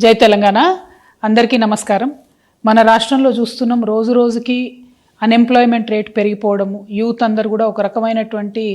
జై తెలంగాణ. అందరికీ నమస్కారం. మన రాష్ట్రంలో చూస్తున్నాం రోజు రోజుకి అన్ఎంప్లాయ్మెంట్ రేట్ పెరిగిపోవడము, యూత్ అందరు కూడా ఒక రకమైనటువంటి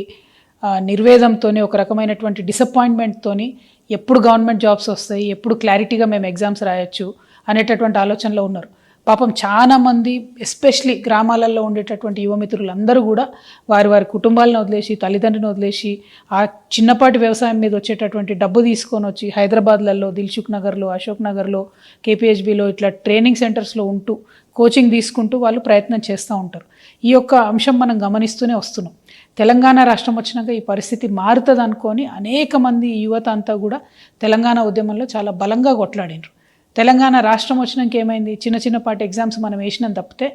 నిర్వేదంతోని, ఒక రకమైనటువంటి డిసప్పాయింట్మెంట్తోని ఎప్పుడు గవర్నమెంట్ జాబ్స్ వస్తాయి, ఎప్పుడు క్లారిటీగా మేము ఎగ్జామ్స్ రాయొచ్చు అనేటటువంటి ఆలోచనలో ఉన్నారు. పాపం చాలామంది ఎస్పెషలీ గ్రామాలలో ఉండేటటువంటి యువమిత్రులు అందరూ కూడా వారి వారి కుటుంబాలను వదిలేసి, తల్లిదండ్రులను వదిలేసి, ఆ చిన్నపాటి వ్యవసాయం మీద వచ్చేటటువంటి డబ్బు తీసుకొని వచ్చి హైదరాబాద్లలో దిల్సుఖ్ నగర్లో, అశోక్ నగర్లో, కేపీహెచ్బిలో ఇట్లా ట్రైనింగ్ సెంటర్స్లో ఉంటూ కోచింగ్ తీసుకుంటూ వాళ్ళు ప్రయత్నం చేస్తూ ఉంటారు. ఈ యొక్క అంశం మనం గమనిస్తూనే వస్తున్నాం. తెలంగాణ రాష్ట్రం వచ్చినాక ఈ పరిస్థితి మారుతుంది అనుకొని అనేక మంది యువత అంతా కూడా తెలంగాణ ఉద్యమంలో చాలా బలంగా కొట్లాడినారు. తెలంగాణ రాష్ట్రం వచ్చినాక ఏమైంది, చిన్న చిన్నపాటి ఎగ్జామ్స్ మనం వేసినాం తప్పితే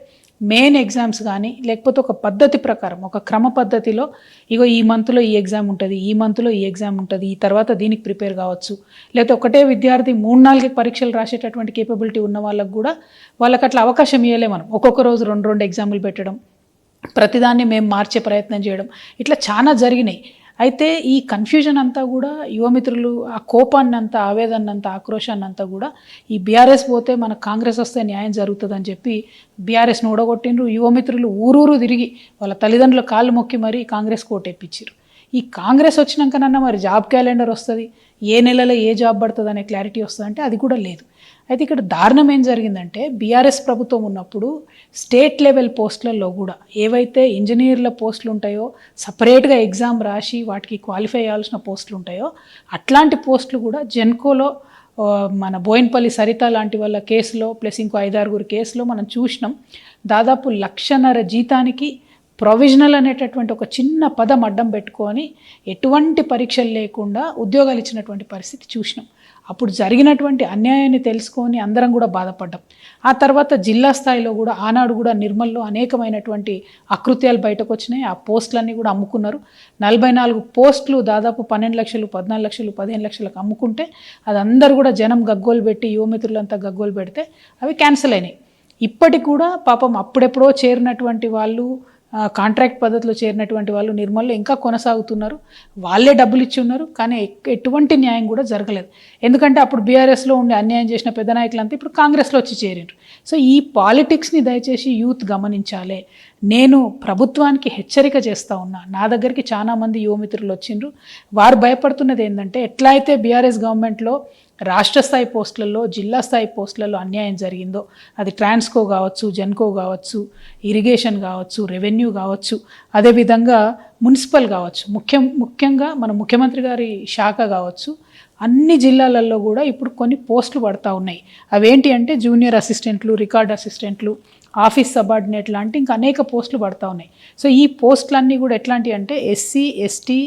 మెయిన్ ఎగ్జామ్స్ కానీ లేకపోతే ఒక పద్ధతి ప్రకారం, ఒక క్రమ పద్ధతిలో ఇగో ఈ మంత్లో ఈ ఎగ్జామ్ ఉంటుంది, ఈ మంత్లో ఈ ఎగ్జామ్ ఉంటుంది, ఈ తర్వాత దీనికి ప్రిపేర్ కావచ్చు, లేకపోతే ఒకటే విద్యార్థి 3-4 పరీక్షలు రాసేటటువంటి కేపబిలిటీ ఉన్న వాళ్ళకు కూడా వాళ్ళకి అట్లా అవకాశం ఇవ్వలే. మనం ఒక్కొక్క రోజు 2 ఎగ్జాములు పెట్టడం, ప్రతిదాన్ని మేము మార్చే ప్రయత్నం చేయడం, ఇట్లా చాలా జరిగినాయి. అయితే ఈ కన్ఫ్యూజన్ అంతా కూడా యువమిత్రులు ఆ కోపాన్ని అంతా, ఆవేదన అంతా, ఆక్రోశాన్ని అంతా కూడా ఈ బీఆర్ఎస్ పోతే మన కాంగ్రెస్ వస్తే న్యాయం జరుగుతుందని చెప్పి బీఆర్ఎస్ను ఓడగొట్టిండ్రు. యువమిత్రులు ఊరూరు తిరిగి వాళ్ళ తల్లిదండ్రుల కాళ్ళు మొక్కి మరీ కాంగ్రెస్ కోటేపించారు. ఈ కాంగ్రెస్ వచ్చినాకనన్నా మరి జాబ్ క్యాలెండర్ వస్తుంది, ఏ నెలలో ఏ జాబ్ పడుతుంది అనే క్లారిటీ వస్తుంది అంటే అది కూడా లేదు. అయితే ఇక్కడ దారుణం ఏం జరిగిందంటే, బీఆర్ఎస్ ప్రభుత్వం ఉన్నప్పుడు స్టేట్ లెవెల్ పోస్టులలో కూడా ఏవైతే ఇంజనీర్ల పోస్టులు ఉంటాయో, సపరేట్గా ఎగ్జామ్ రాసి వాటికి క్వాలిఫై అయ్యాల్సిన పోస్టులు ఉంటాయో అట్లాంటి పోస్టులు కూడా జెన్కోలో మన బోయిన్పల్లి సరిత లాంటి వాళ్ళ కేసులో ప్లస్ ఇంకో 5-6 కేసులో మనం చూసినాం. దాదాపు 1,50,000 జీతానికి ప్రొవిజనల్ అనేటటువంటి ఒక చిన్న పదం అడ్డం పెట్టుకొని ఎటువంటి పరీక్షలు లేకుండా ఉద్యోగాలు ఇచ్చినటువంటి పరిస్థితి చూసినాం. అప్పుడు జరిగినటువంటి అన్యాయాన్ని తెలుసుకొని అందరం కూడా బాధపడ్డాం. ఆ తర్వాత జిల్లా స్థాయిలో కూడా ఆనాడు కూడా నిర్మల్లో అనేకమైనటువంటి అకృత్యాలు బయటకు వచ్చినాయి. ఆ పోస్టులన్నీ కూడా అమ్ముకున్నారు. 44 పోస్టులు దాదాపు 12 లక్షలు, 14 లక్షలు, 15 లక్షలకు అమ్ముకుంటే అది అందరూ కూడా జనం గగ్గోలు పెట్టి, యువమిత్రులంతా గగ్గోలు పెడితే అవి క్యాన్సిల్ అయినాయి. ఇప్పటికి కూడా పాపం అప్పుడెప్పుడో చేరినటువంటి వాళ్ళు, కాంట్రాక్ట్ పద్ధతిలో చేరినటువంటి వాళ్ళు నిర్మల్లో ఇంకా కొనసాగుతున్నారు. వాళ్ళే డబ్బులు ఇచ్చి ఉన్నారు, కానీ ఎటువంటి న్యాయం కూడా జరగలేదు. ఎందుకంటే అప్పుడు బీఆర్ఎస్లో ఉండి అన్యాయం చేసిన పెద్ద నాయకులంతా ఇప్పుడు కాంగ్రెస్లో వచ్చి చేరిండ్రు. సో ఈ పాలిటిక్స్ని దయచేసి యూత్ గమనించాలి. నేను ప్రభుత్వానికి హెచ్చరిక చేస్తూ ఉన్నా. నా దగ్గరికి చాలామంది యువమిత్రులు వచ్చిండ్రు. వారు భయపడుతున్నది ఏంటంటే, ఎట్లా అయితే బీఆర్ఎస్ గవర్నమెంట్లో రాష్ట్ర స్థాయి పోస్టులలో, జిల్లా స్థాయి పోస్టులలో అన్యాయం జరిగిందో, అది ట్రాన్స్కో కావచ్చు, జెన్కో కావచ్చు, ఇరిగేషన్ కావచ్చు, రెవెన్యూ కావచ్చు, అదేవిధంగా మున్సిపల్ కావచ్చు, ముఖ్యంగా మన ముఖ్యమంత్రి గారి శాఖ కావచ్చు, అన్ని జిల్లాలలో కూడా ఇప్పుడు కొన్ని పోస్టులు పడతా ఉన్నాయి. అవేంటి అంటే జూనియర్ అసిస్టెంట్లు, రికార్డ్ అసిస్టెంట్లు, ఆఫీస్ సబార్డినేట్ లాంటి ఇంకా అనేక పోస్టులు పడతా ఉన్నాయి. సో ఈ పోస్టులన్నీ కూడా ఎట్లాంటివి అంటే ఎస్సీ, ఎస్టీ,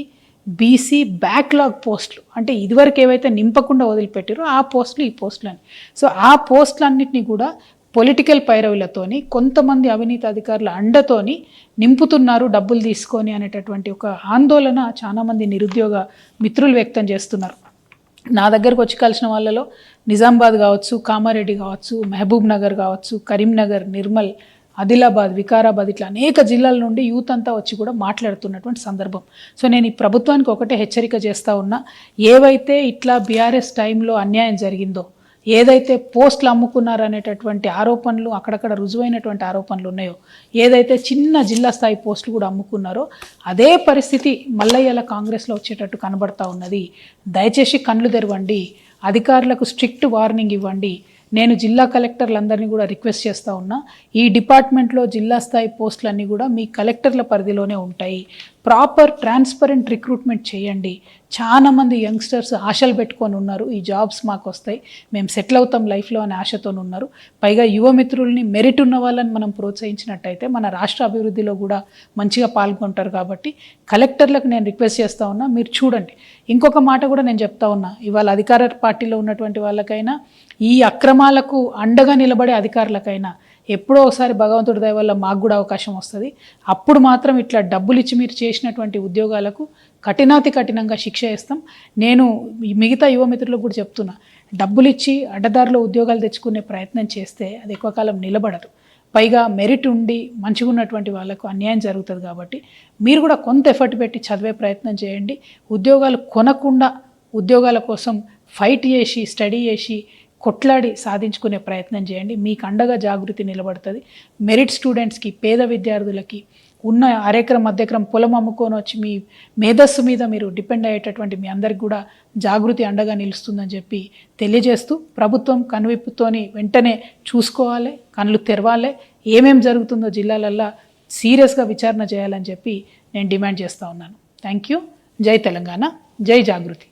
బీసీ బ్యాక్లాగ్ పోస్టులు, అంటే ఇదివరకు ఏవైతే నింపకుండా వదిలిపెట్టారో ఆ పోస్టులు, ఈ పోస్టులని. సో ఆ పోస్టులన్నింటినీ కూడా పొలిటికల్ పైరవులతోని, కొంతమంది అవినీతి అధికారుల అండతోని నింపుతున్నారు డబ్బులు తీసుకొని అనేటటువంటి ఒక ఆందోళన చాలామంది నిరుద్యోగ మిత్రులు వ్యక్తం చేస్తున్నారు. నా దగ్గరకు వచ్చి కలిసిన వాళ్ళలో నిజామాబాద్ కావచ్చు, కామారెడ్డి కావచ్చు, మహబూబ్ నగర్ కావచ్చు, కరీంనగర్, నిర్మల్, ఆదిలాబాద్, వికారాబాద్, ఇట్లా అనేక జిల్లాల నుండి యూత్ అంతా వచ్చి కూడా మాట్లాడుతున్నటువంటి సందర్భం. సో నేను ఈ ప్రభుత్వానికి ఒకటే హెచ్చరిక చేస్తూ ఉన్నా. ఏవైతే ఇట్లా బీఆర్ఎస్ టైంలో అన్యాయం జరిగిందో, ఏదైతే పోస్టులు అమ్ముకున్నారనేటటువంటి ఆరోపణలు, అక్కడక్కడ రుజువైనటువంటి ఆరోపణలు ఉన్నాయో, ఏదైతే చిన్న జిల్లా స్థాయి పోస్టులు కూడా అమ్ముకున్నారో అదే పరిస్థితి మల్లయ్యల కాంగ్రెస్లో వచ్చేటట్టు కనబడతా ఉన్నది. దయచేసి కళ్ళు తెరవండి, అధికారులకు స్ట్రిక్ట్ వార్నింగ్ ఇవ్వండి. నేను జిల్లా కలెక్టర్లందరినీ కూడా రిక్వెస్ట్ చేస్తూ ఉన్నా, ఈ డిపార్ట్మెంట్లో జిల్లా స్థాయి పోస్టులన్నీ కూడా మీ కలెక్టర్ల పరిధిలోనే ఉంటాయి. ప్రాపర్ ట్రాన్స్పరెంట్ రిక్రూట్మెంట్ చేయండి. చాలామంది యంగ్స్టర్స్ ఆశలు పెట్టుకొని ఉన్నారు, ఈ జాబ్స్ మాకు వస్తాయి, మేము సెటిల్ అవుతాం లైఫ్లో అనే ఆశతో ఉన్నారు. పైగా యువమిత్రుల్ని, మెరిట్ ఉన్న వాళ్ళని మనం ప్రోత్సహించినట్టయితే మన రాష్ట్ర అభివృద్ధిలో కూడా మంచిగా పాల్గొంటారు. కాబట్టి కలెక్టర్లకు నేను రిక్వెస్ట్ చేస్తూ ఉన్నా, మీరు చూడండి. ఇంకొక మాట కూడా నేను చెప్తా ఉన్నా, ఇవాళ అధికార పార్టీలో ఉన్నటువంటి వాళ్ళకైనా, ఈ అక్రమాలకు అండగా నిలబడే అధికారులకైనా ఎప్పుడో ఒకసారి భగవంతుడి దయ వల్ల మాకు కూడా అవకాశం వస్తుంది. అప్పుడు మాత్రం ఇట్లా డబ్బులు ఇచ్చి మీరు చేసినటువంటి ఉద్యోగాలకు కఠినాతి కఠినంగా శిక్ష వేస్తాం. నేను మిగతా యువమిత్రులకు కూడా చెప్తున్నా, డబ్బులు ఇచ్చి అడ్డదారిలో ఉద్యోగాలు తెచ్చుకునే ప్రయత్నం చేస్తే అది ఎక్కువ కాలం నిలబడదు. పైగా మెరిట్ ఉండి మంచిగా ఉన్నటువంటి వాళ్ళకు అన్యాయం జరుగుతుంది. కాబట్టి మీరు కూడా కొంత ఎఫర్ట్ పెట్టి చదివే ప్రయత్నం చేయండి. ఉద్యోగాలు కొనకుండా ఉద్యోగాల కోసం ఫైట్ చేసి, స్టడీ చేసి, కొట్లాడి సాధించుకునే ప్రయత్నం చేయండి. మీకు అండగా జాగృతి నిలబడుతుంది. మెరిట్ స్టూడెంట్స్కి, పేద విద్యార్థులకి, ఉన్న అరెకరం మధ్యకరం పొలం అమ్ముకొని వచ్చి మీ మేధస్సు మీద మీరు డిపెండ్ అయ్యేటటువంటి మీ అందరికి కూడా జాగృతి అండగా నిలుస్తుందని చెప్పి తెలియజేస్తూ, ప్రభుత్వం కనువిప్పుతోని వెంటనే చూసుకోవాలి, కళ్ళు తెరవాలి, ఏమేం జరుగుతుందో జిల్లాలల్లో సీరియస్గా విచారణ చేయాలని చెప్పి నేను డిమాండ్ చేస్తూ ఉన్నాను. Thank you. జై తెలంగాణ, జై జాగృతి.